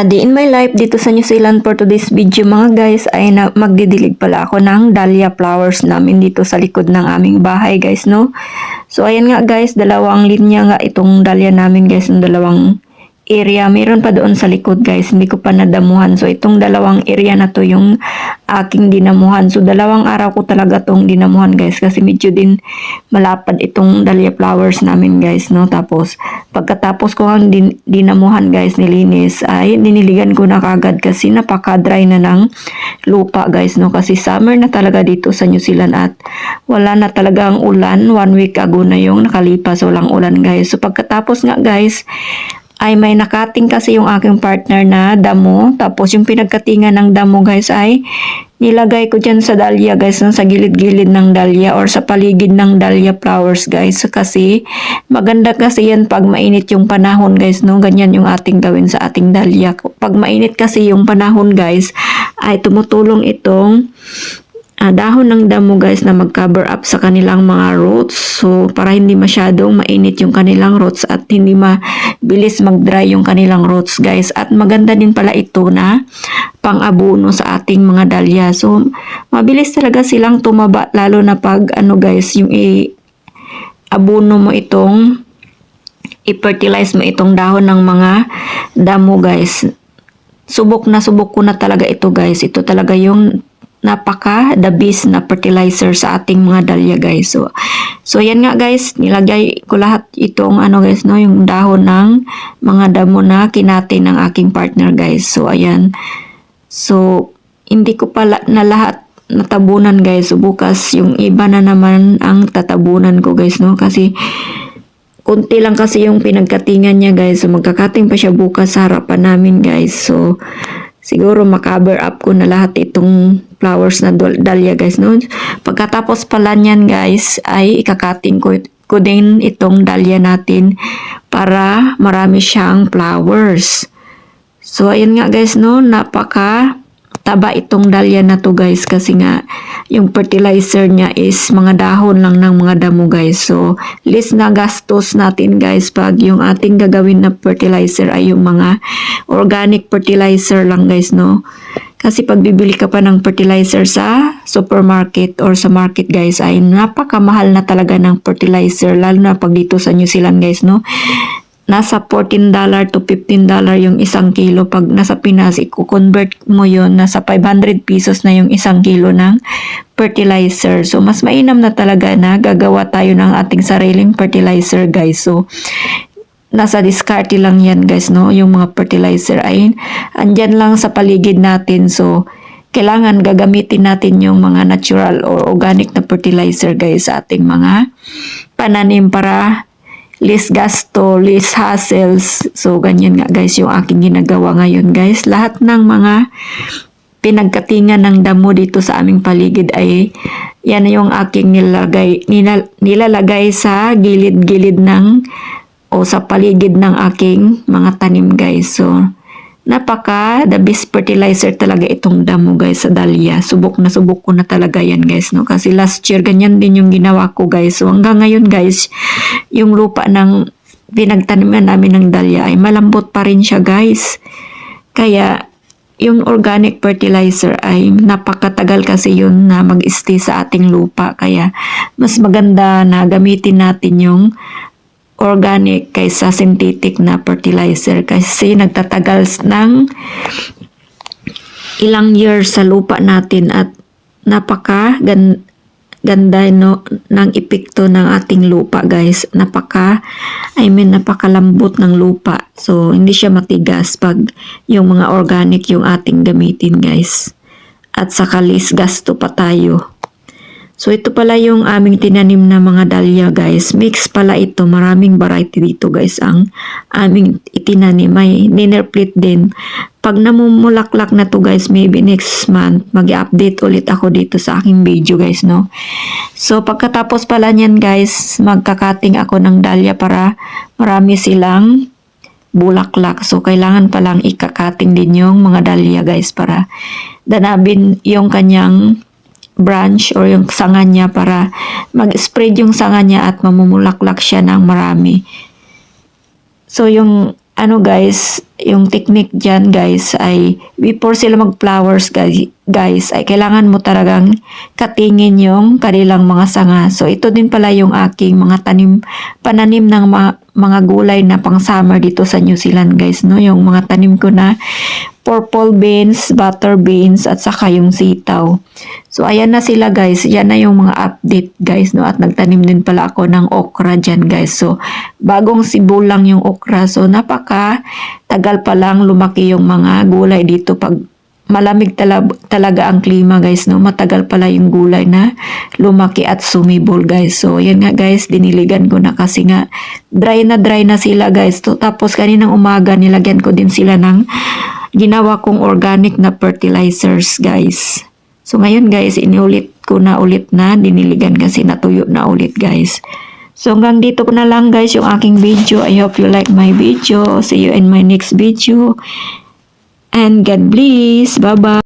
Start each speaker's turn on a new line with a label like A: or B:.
A: Day in my life dito sa New Zealand for today's video mga guys ay magdidilig pala ako ng dahlia flowers namin dito sa likod ng aming bahay guys no. So ayan nga guys, dalawang linya nga itong dahlia namin guys, ng dalawang area. Meron pa doon sa likod guys, hindi ko pa nadamuhan. So itong dalawang area na to yung aking dinamuhan. So dalawang araw ko talaga tong dinamuhan guys kasi medyo din malapad itong dahlia flowers namin guys no. Tapos pagkatapos ko ang dinamuhan guys, nilinis ay niniligan ko na kagad kasi napaka-dry na ng lupa guys no, kasi summer na talaga dito sa New Zealand at wala na talagang ulan. 1 week ago na yung nakalipas, walang ulan guys. So pagkatapos nga guys ay may nakating kasi yung aking partner na damo. Tapos yung pinagkatingan ng damo guys ay nilagay ko dyan sa dahlia guys, sa gilid-gilid ng dahlia or sa paligid ng dahlia flowers guys. Kasi maganda kasi yan pag mainit yung panahon guys no. Ganyan yung ating gawin sa ating dahlia. Pag mainit kasi yung panahon guys ay tumutulong itong dahon ng damo guys na mag-cover up sa kanilang mga roots. So para hindi masyadong mainit yung kanilang roots at hindi mabilis mag-dry yung kanilang roots guys. At maganda din pala ito na pang-abono sa ating mga dahlia. So mabilis talaga silang tumaba lalo na pag guys, yung abono mo itong i-fertilize mo itong dahon ng mga damo guys. Subok ko na talaga ito guys. Ito talaga yung the best na fertilizer sa ating mga dahlia guys. So yan nga guys, nilagay ko lahat itong guys no, yung dahon ng mga damo na kinati ng aking partner guys. So ayan. So hindi ko pala na lahat natabunan guys. So bukas yung iba na naman ang tatabunan ko guys no, kasi kunti lang kasi yung pinagkatingan niya guys. So magkakating pa siya bukas sa harapan namin guys. So siguro makaver up ko na lahat itong flowers na dahlia guys no. Pagkatapos pala niyan guys ay ikakating ko din itong dahlia natin para marami siyang flowers. So ayun nga guys no, napaka taba itong dahlia na to guys kasi nga yung fertilizer niya is mga dahon lang ng mga damo guys. So less na gastos natin guys pag yung ating gagawin na fertilizer ay yung mga organic fertilizer lang guys no. Kasi pag bibili ka pa ng fertilizer sa supermarket or sa market guys ay napakamahal na talaga ng fertilizer, lalo na pag dito sa New Zealand guys no. Nasa $14 to $15 yung isang kilo. Pag nasa Pinas, i-convert mo yun, nasa 500 pesos na yung isang kilo ng fertilizer. So, mas mainam na talaga na gagawa tayo ng ating sariling fertilizer guys. So, nasa discarte lang yan guys no. Yung mga fertilizer ay andyan lang sa paligid natin. So, kailangan gagamitin natin yung mga natural or organic na fertilizer guys sa ating mga pananim para less gasto, less hassles. So, ganyan nga guys yung aking ginagawa ngayon guys. Lahat ng mga pinagkatingan ng damo dito sa aming paligid ay yan yung aking nilalagay sa gilid-gilid o sa paligid ng aking mga tanim guys. So, the best fertilizer talaga itong damo guys sa dahlia. Subok ko na talaga yan guys no, kasi last year ganyan din yung ginawa ko guys. So hanggang ngayon guys, yung lupa ng pinagtaniman namin ng dahlia ay malambot pa rin siya guys. Kaya yung organic fertilizer ay napakatagal kasi yun na mag-stay sa ating lupa. Kaya mas maganda na gamitin natin yung organic kaysa synthetic na fertilizer kasi nagtatagal ng ilang years sa lupa natin at ganda no ng epekto ng ating lupa guys. Napakalambot ng lupa. So hindi siya matigas pag yung mga organic yung ating gamitin guys. At saka less gasto pa tayo. So ito pala yung aming tinanim na mga dahlia guys. Mix pala ito. Maraming variety dito guys ang aming itinanim. May dinner plate din. Pag namumulaklak na to guys, maybe next month, mag-update ulit ako dito sa aking video guys no. So pagkatapos pala niyan guys, magkakating ako ng dahlia para marami silang bulaklak. So kailangan palang ikakating din yung mga dahlia guys para danabin yung kanyang branch or yung sanga niya para mag-spread yung sanga niya at mamumulaklak siya ng marami. So yung ano guys, yung technique dyan guys ay before sila mag-flowers guys ay kailangan mo talagang katingin yung kanilang mga sanga. So ito din pala yung aking mga pananim ng mga gulay na pang summer dito sa New Zealand guys, no? Yung mga tanim ko na purple beans, butter beans, at saka yung sitaw. So, ayan na sila guys. Yan na yung mga update guys, no? At nagtanim din pala ako ng okra dyan guys. So, bagong sibulang yung okra. So, napaka tagal pa lang lumaki yung mga gulay dito pag malamig talaga ang klima guys, no? Matagal pala yung gulay na lumaki at sumibol guys. So, yan nga guys, diniligan ko na kasi nga dry na sila guys. So, tapos kaninang umaga nilagyan ko din sila ng ginawa kong organic na fertilizers guys. So ngayon guys, inulit ko na ulit na diniligan kasi natuyo na ulit guys. So hanggang dito ko na lang guys yung aking video. I hope you like my video. See you in my next video. And God bless. Bye bye.